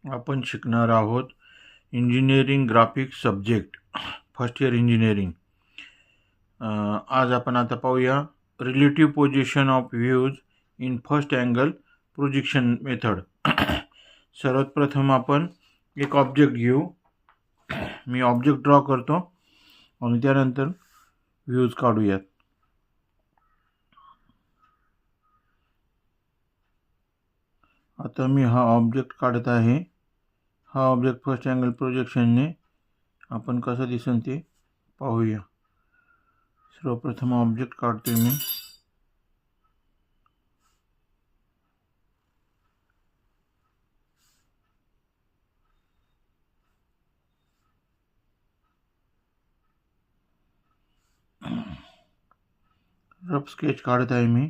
आपण शिकणार आहोत engineering graphics subject, first year engineering. आज आपण आता पाहूया relative position of views in first angle projection method. सर्वात प्रथम आपण एक ऑब्जेक्ट घेऊ. मी ऑब्जेक्ट ड्रॉ करतो आणि त्यानंतर व्ह्यूज काढूयात. आता मी हा ऑब्जेक्ट काढत आहे. हा ऑब्जेक्ट फर्स्ट अँगल प्रोजेक्शनने आपण कसं दिसेल ते पाहूया. सर्वप्रथम ऑब्जेक्ट काढतोय मी. रफ स्केच काढत आहे मी.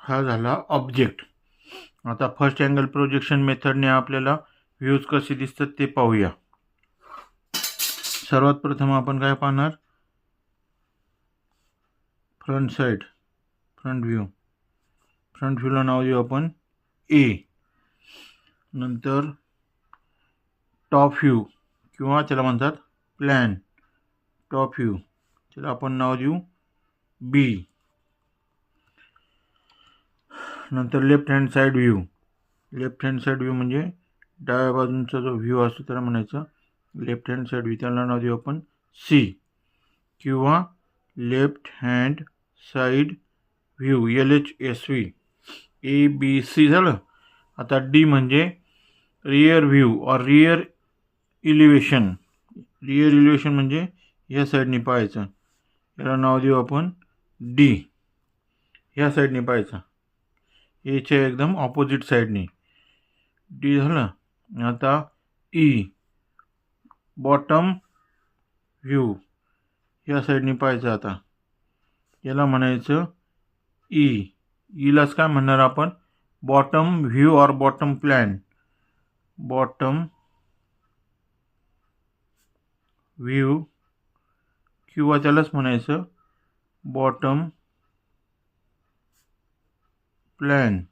हा झाला ऑब्जेक्ट. आता फर्स्ट अँगल प्रोजेक्शन मेथडने आपल्याला व्ह्यूज कसे दिसतात ते पाहूया. सर्वात प्रथम आपण काय पाहणार, फ्रंट साइड, फ्रंट व्ह्यूला नाव देऊ आपण ए. नंतर टॉप व्ह्यू किंवा त्याला म्हणतात प्लॅन, टॉप व्ह्यू, त्याला आपण नाव देऊ बी. नंतर लेफ्ट हँड साइड व्ह्यू म्हणजे डाव्या बाजूंचा जो व्ह्यू असतो त्याला म्हणायचं लेफ्ट हँड साइड व्ह्यू, त्याला नाव देऊ आपण सी. किंवा left hand side view LHSV, ABC झालं. आता डी म्हणजे रियर व्ह्यू और रियर इलिव्हेशन म्हणजे या साईडने पाहायचं, याला नाव देऊ आपण डी. ह्या साईडने पाहायचं, एच्या एकदम ऑपोजिट साईडने, डी झालं. आता ई, बॉटम व्ह्यू, या साईडने पाहायचं. आता याला म्हणायचं ई. ईलाच काय म्हणणार आपण, बॉटम व्ह्यू और बॉटम प्लॅन, बॉटम व्ह्यू किंवा त्यालाच म्हणायचं बॉटम प्लॅन.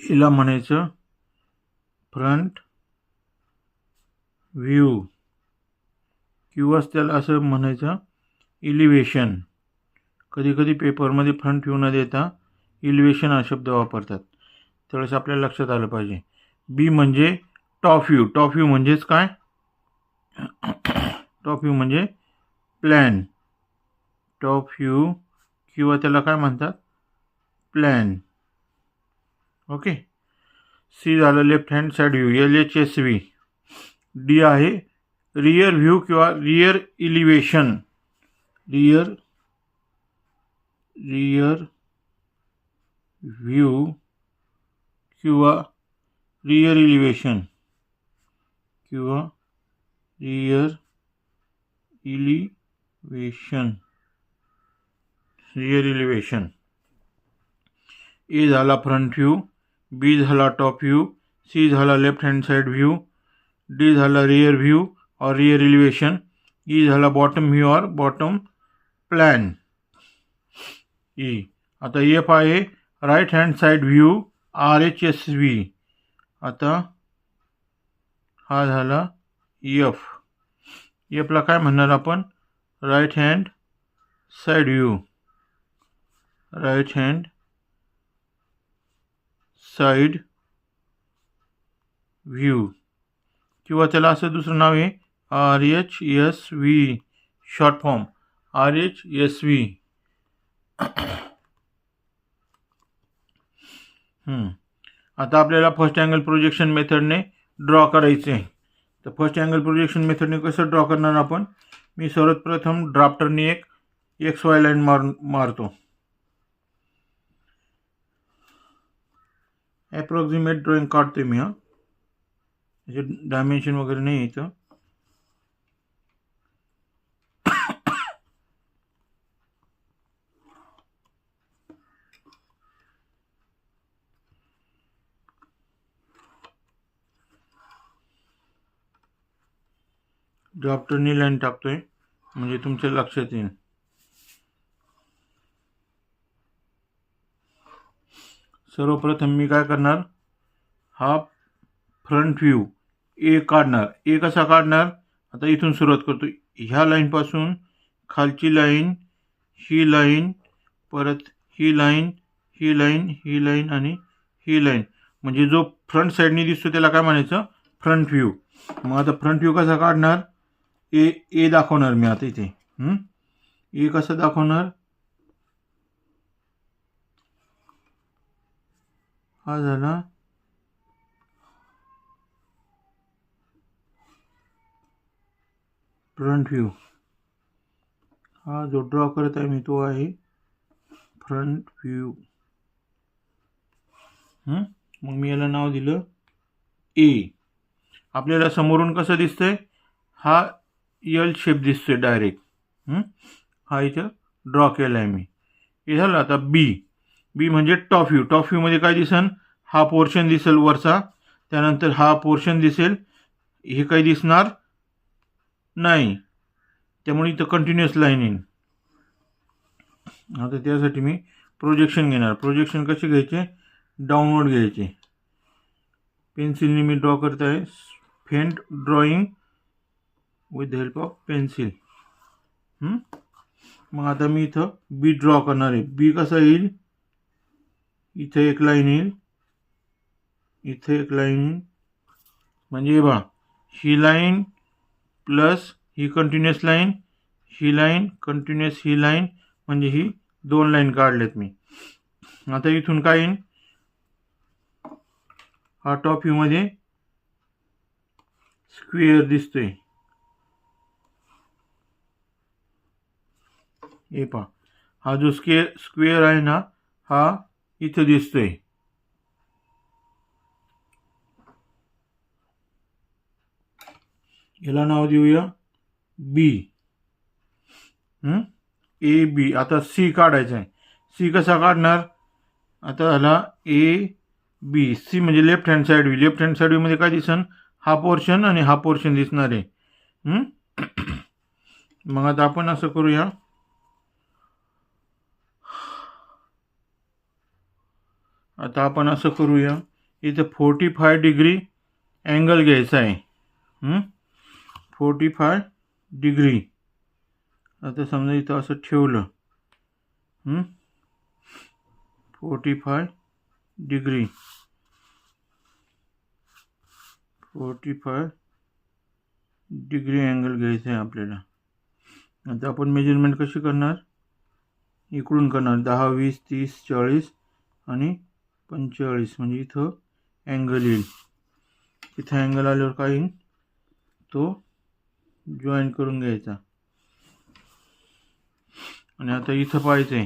हिला म्हणायचं फ्रंट व्ह्यू किंवा त्याला असं म्हणायचं इलिव्हेशन. कधी कधी पेपरमध्ये फ्रंट व्ह्यू न देता इलिव्हेशन हा शब्द वापरतात, त्यावेळेस आपल्याला लक्षात आलं पाहिजे. बी म्हणजे टॉप व्ह्यू म्हणजेच काय, टॉप व्ह्यू म्हणजे प्लॅन, टॉप व्ह्यू किंवा त्याला काय म्हणतात प्लॅन. ओके. सी झालं left hand side view LHSV. D आहे रियर व्ह्यू किंवा रियर इलिव्हेशन, रियर व्ह्यू किंवा रियर इलिव्हेशन ए झाला फ्रंट व्ह्यू, बी झाला टॉप व्ह्यू, सी झाला left hand side view, D झाला रियर व्ह्यू और रियर इलिव्हेशन, ई झाला बॉटम व्ह्यू और बॉटम प्लॅन, ई. आता एफ आहे right hand side view RHSV. आता हा झाला एफ. एफला काय म्हणणार आपण, राईट हँड साइड व्ह्यू किंवा त्याला असं दुसरं नाव आहे RHSV, शॉर्ट फॉर्म RHSV. आता आपल्याला फर्स्ट अँगल प्रोजेक्शन मेथडने ड्रॉ करायचे आहे. तर फर्स्ट अँगल प्रोजेक्शन मेथडने कसं ड्रॉ करणार आपण, मी सर्वात प्रथम ड्राफ्टरने एक XY लाईन मारतो. ॲप्रॉक्सिमेट ड्रॉइंग काढतोय मी. त्याचे डायमेन्शन वगैरे नाही इथं. ड्राफ्टरनी लाईन टाकतोय म्हणजे तुमच्या लक्षात येईल. सर्वप्रथम मी काय करणार, हा फ्रंट व्ह्यू ए काढणार. ए कसा काढणार, आता इथून सुरुवात करतो. ह्या लाईनपासून खालची लाईन, ही लाईन, परत ही लाईन, ही लाईन, ही लाईन आणि ही लाईन, म्हणजे जो फ्रंट साईडनी दिसतो त्याला काय म्हणायचं, फ्रंट व्ह्यू. मग आता फ्रंट व्ह्यू कसा काढणार, ए दाखवणार मी आता इथे. ए कसं दाखवणार, हा झाला फ्रंट व्ह्यू. हा जो ड्रॉ करत आहे मी तो आहे फ्रंट व्ह्यू. मग मी याला नाव दिलं ए. आपल्याला समोरून कसं दिसतंय, हा यल शेप दिसतोय डायरेक्ट. हा इथं ड्रॉ केला आहे मी. हे झालं. आता बी म्हणजे टॉप व्ह्यू. टॉप व्ह्यूमध्ये काय दिसन, हा पोर्शन दिसेल वरचा, त्यानंतर हा पोर्शन दिसेल, हे काही दिसणार नाही, त्यामुळे इथं कंटिन्युअस लाईन येईल. आता त्यासाठी मी प्रोजेक्शन घेणार. प्रोजेक्शन कसे घ्यायचे, डाउनवर्ड घ्यायचे. पेन्सिलने मी ड्रॉ करत आहे, faint drawing with the help of pencil. मग आता मी इथं बी ड्रॉ करणार आहे. बी कसा येईल, इथं एक लाईन येईल, इथे एक लाईन येईल, म्हणजे बघा ही लाईन प्लस ही कंटिन्युअस लाईन, ही लाईन कंटिन्युअस, ही लाईन, म्हणजे ही 2 लाईन काढल्यात मी. आता इथून काय येईल, हा टॉप व्ह्यूमध्ये स्क्वेअर दिसतोय. हे पहा, हा जो स्क्वेअर आहे ना, हा इथं दिसतोय. याला नाव देऊया बी. A B. आता सी काढायचं आहे. सी कसा काढणार, आता ह्याला ए बी. सी म्हणजे left hand side view. Left hand side व्ह्यूमध्ये काय दिसन, हा पोर्शन आणि हा पोर्शन दिसणार आहे. मग आता आपण असं करूया, इथं 45 डिग्री अँगल घ्यायचा आहे. 45 डिग्री. आता समजा इथं असं ठेवलं, 45 डिग्री, 45 डिग्री अँगल घ्यायचा आहे आपल्याला. आता आपण मेजरमेंट कशी करणार, इकडून करणार, 10, 20, 30, 40 आणि 45, म्हणजे इथं अँगल येईल. इथं अँगल आल्यावर काय येईल, तो जॉईन करून घ्यायचा. आणि आता इथं पाहायचं आहे,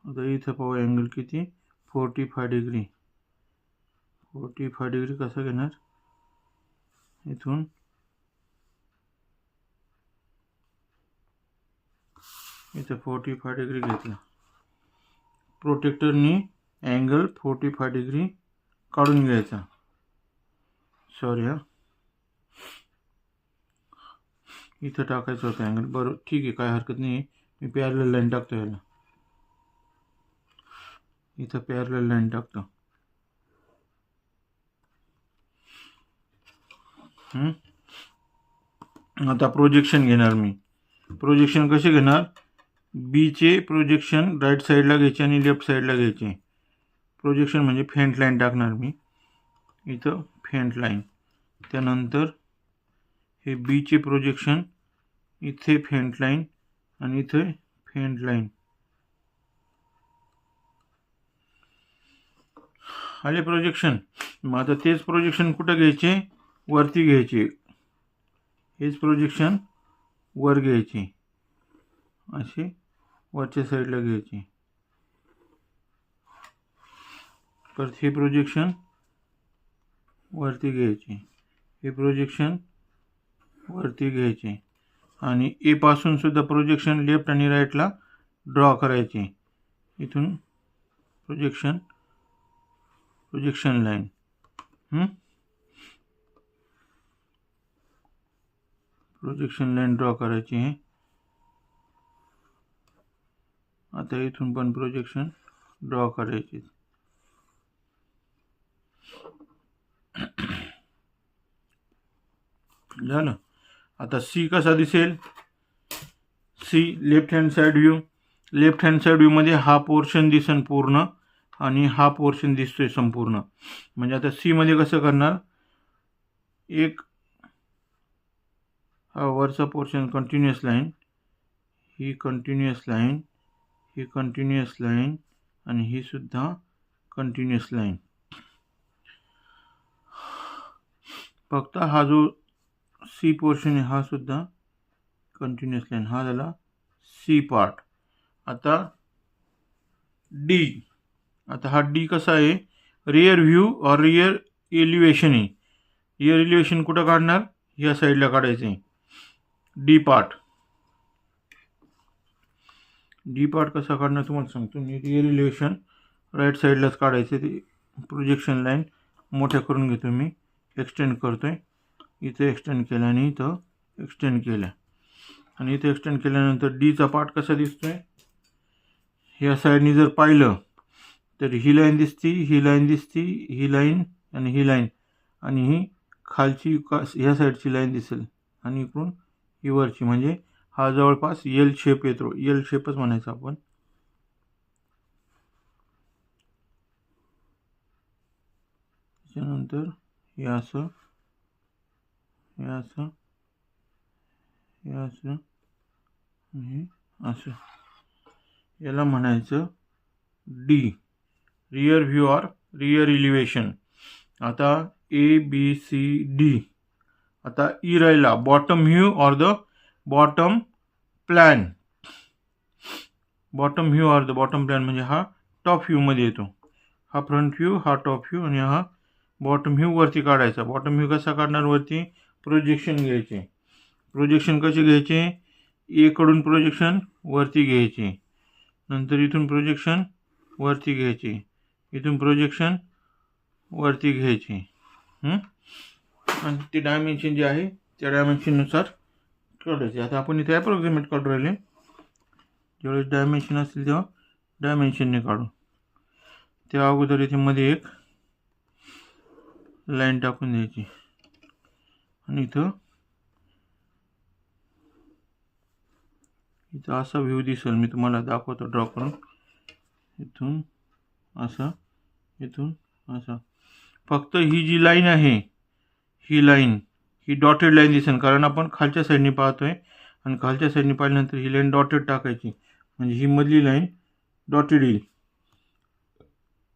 आता इथं पाहू अँगल किती, 45 डिग्री. 45 डिग्री कसं घेणार, इथून इथं 45 डिग्री घेतला. प्रोटेक्टरनी अँगल 45 डिग्री काढून घ्यायचा. सॉरी हा, इथं टाकायचं होतं अँगल. बरोबर, ठीक आहे, काय हरकत नाही. मी पॅरलल लाईन टाकतो याला, इथं पॅरलल लाईन टाकतो. आता प्रोजेक्शन घेणार मी. प्रोजेक्शन कसे घेणार, बीचे प्रोजेक्शन राईट साईडला घ्यायचे आणि लेफ्ट साईडला घ्यायचे. प्रोजेक्शन म्हणजे फेंट लाईन टाकणार मी इथं, फेंट लाईन. त्यानंतर हे बीचे प्रोजेक्शन, इथे फेंट लाईन आणि इथे फेंट लाईन. आले प्रोजेक्शन. मग आता तेच प्रोजेक्शन कुठं घ्यायचे, वरती घ्यायचे. हेच प्रोजेक्शन वर घ्यायचे, असे वरच्या साईडला घ्यायचे. परत हे प्रोजेक्शन वरती घ्यायचे, हे प्रोजेक्शन वरती घ्यायचे. आणि ए पासून सुद्धा प्रोजेक्शन लेफ्ट आणि राईटला ड्रॉ करायचे. इथून projection line. Projection line draw करायची आहे. आता इथून पण प्रोजेक्शन ड्रॉ करायचे. झालं. आता सी कसा दिसेल? C left hand side view. Left hand side व्ह्यूमध्ये हा पोर्शन दिसन पूर्ण आणि हा पोर्शन दिसतोय संपूर्ण. म्हणजे आता सी मध्ये कसं करणार? एक हा वरचा पोर्शन कंटिन्युअस लाईन, ही कंटिन्युअस लाईन, ही कंटिन्युअस लाईन आणि ही सुद्धा कंटिन्युअस लाईन. फक्त हा जो सी पोर्शन आहे हा सुद्धा कंटिन्युअस लाईन. हा झाला सी पार्ट. आता डी. आता हा डी कसा आहे? रियर व्ह्यू और रियर एलिव्हेशन आहे. रियर एलिव्हेशन कुठं काढणार? या साईडला काढायचं आहे. D part. डी पार्ट कसा काढणार तुम्हाला सांगतो मी. रियर एलिव्हेशन राईट साईडलाच काढायचं. ते प्रोजेक्शन लाईन मोठ्या करून घेतो मी, एक्सटेंड करतोय. इथे एक्सटेंड केलं आणि इथं एक्सटेंड केलं आणि इथे एक्सटेंड केल्यानंतर डीचा पार्ट कसा दिसतोय? ह्या साईडनी जर पाहिलं तर ही लाईन दिसती, ही लाईन दिसती, ही लाईन आणि ही लाईन आणि ही खालची ह्या साईडची लाईन दिसेल आणि इकडून ही वरची. म्हणजे हा जवळपास एल शेप येतो. एल शेपच म्हणायचा आपण. त्याच्यानंतर हे असं, हे असं, हे असं, हे असं. याला म्हणायचं डी, रियर व्ह्यू और रियर एलिव्हेशन. आता ए बी सी डी. आता ई राहिला बॉटम व्ह्यू और the bottom plan. Bottom view और द बॉटम प्लॅन म्हणजे हा टॉप व्ह्यू मध्ये येतो. हा फ्रंट व्ह्यू, हा टॉप व्ह्यू आणि हा बॉटम व्ह्यू वरती काढायचा. बॉटम व्ह्यू कसा काढणार? वरती प्रोजेक्शन घ्यायचे. प्रोजेक्शन कसे घ्यायचे? ए कडून प्रोजेक्शन वरती घ्यायचे, नंतर इथून प्रोजेक्शन वरती घ्यायचे, इथून प्रोजेक्शन वरती घ्यायचे. आणि ते डायमेन्शन जे आहे त्या डायमेन्शननुसार काढायचे. आता आपण इथे अप्रॉक्सिमेट काढू राहिले. जेवढे डायमेन्शन असतील तेव्हा डायमेन्शनने काढू. त्या अगोदर इथे मध्ये एक लाईन टाकून द्यायची आणि इथं असा व्ह्यू दिसेल. मी तुम्हाला दाखवतो ड्रॉ करून. इथून असा, इथून असा. फक्त ही जी लाईन आहे, ही लाईन, ही डॉटेड लाईन दिसेल कारण आपण खालच्या साईडने पाहतोय आणि खालच्या साईडने पाहिल्यानंतर ही लाईन डॉटेड टाकायची म्हणजे ही मधली लाईन डॉटेड येईल.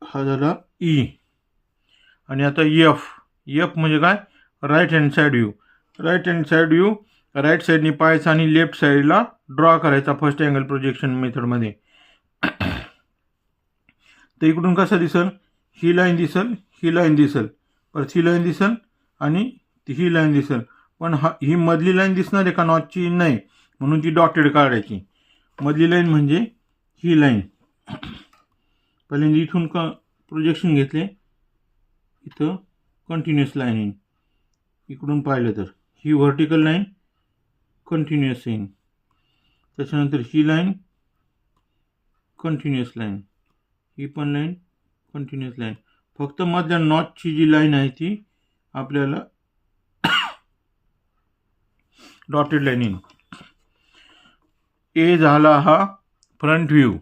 हा झाला ई. आणि आता एफ. एफ म्हणजे काय? Right hand side view. Right hand side view right साईडने पाहायचा आणि लेफ्ट साईडला ड्रॉ करायचा फर्स्ट अँगल प्रोजेक्शन मेथडमध्ये. तर इकडून कसं दिसेल? ही लाईन दिसेल, ही लाईन दिसेल, परत ही लाईन दिसेल आणि ही लाईन दिसेल. पण ही मधली लाईन दिसणार आहे का नॉटची? नाही, म्हणून ती डॉटेड काढायची. मधली लाईन म्हणजे ही लाईन. पहिल्यांदा इथून प्रोजेक्शन घेतले, इथं कंटिन्युअस लाईन येईल. इकडून पाहिलं तर ही व्हर्टिकल लाईन कंटिन्युअस येईल. त्याच्यानंतर ही लाईन कंटिन्युअस लाईन, ही पण लाईन कंटिन्युअस लाईन. फक्त मधल्या नॉटची जी लाईन आहे ती आपल्याला डॉटेड लाईन येईल. ए झाला हा front view.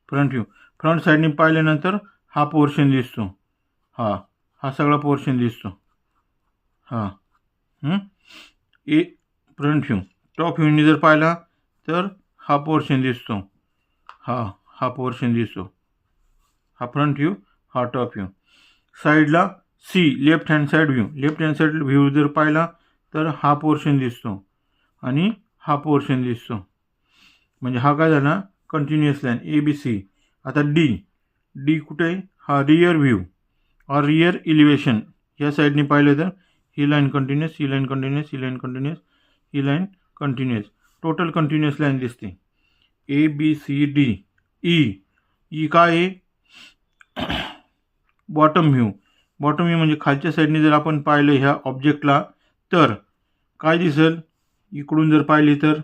Front view front साईडने पाहिल्यानंतर हा पोर्शन दिसतो. हा सगळा पोर्शन दिसतो. ए फ्रंट व्ह्यू. टॉप व्ह्यूने जर पाहिला तर हा पोर्शन दिसतो. हा पोर्शन दिसतो. हा फ्रंट व्ह्यू, हा टॉप व्ह्यू. साईडला C left hand side view. Left hand side view जर पाहिला तर हा पोर्शन दिसतो आणि हा पोर्शन दिसतो. म्हणजे हा काय झाला? Continuous line A B C. आता डी. डी कुठे आहे? हा रियर व्ह्यू और रियर एलिव्हेशन. या साईडने पाहिलं तर ही लाईन कंटिन्युअस, ही लाईन कंटिन्युअस, ही लाईन कंटिन्युअस, ही line continuous. Total continuous line दिसते. A B C D. E. E काय आहे? Bottom view. बॉटम व्ह्यू म्हणजे खालच्या साईडने जर आपण पाहिलं ह्या ऑब्जेक्टला तर काय दिसेल, इकडून जर पाहिली तर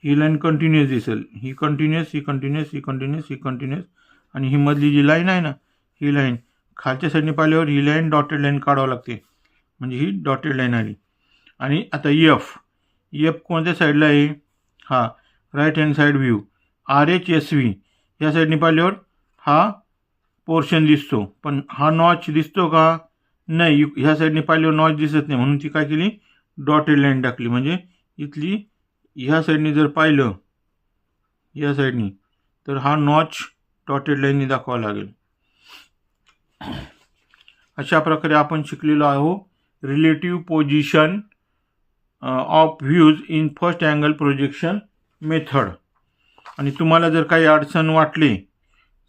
ही लाईन कंटिन्युअस दिसेल, ही कंटिन्युअस, ही कंटिन्युअस, ही कंटिन्युअस, ही कंटिन्युअस, आणि ही मधली जी लाईन आहे ना, ही लाईन खालच्या साईडने पाहिल्यावर ही लाईन डॉटेड लाईन काढावं लागते, म्हणजे ही डॉटेड लाईन आली. आणि आता एफ कोणत्या साईडला आहे, हा right hand side view RHSV या साईडने पाहिल्यावर हा पोर्शन दिसतो, पण हा नॉच दिसतो का, नाही. ह्या साईडने पाहिल्यावर नॉच दिसत नाही, म्हणून ती काय केली, डॉटेड लाईन टाकली. म्हणजे इथली ह्या साईडने जर पाहिलं, या साईडनी, तर हा नॉच डॉटेड लाईनने दाखवावा लागेल. अशा प्रकारे आपण शिकलेलो आहोत relative position of views in first angle projection method. आणि तुम्हाला जर काही अडचण वाटली,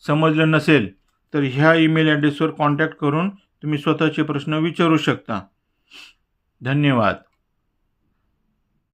समजलं नसेल, तर ह्या ईमेल ॲड्रेसवर कॉन्टॅक्ट करून तुम्ही स्वतःचे प्रश्न विचारू शकता. धन्यवाद.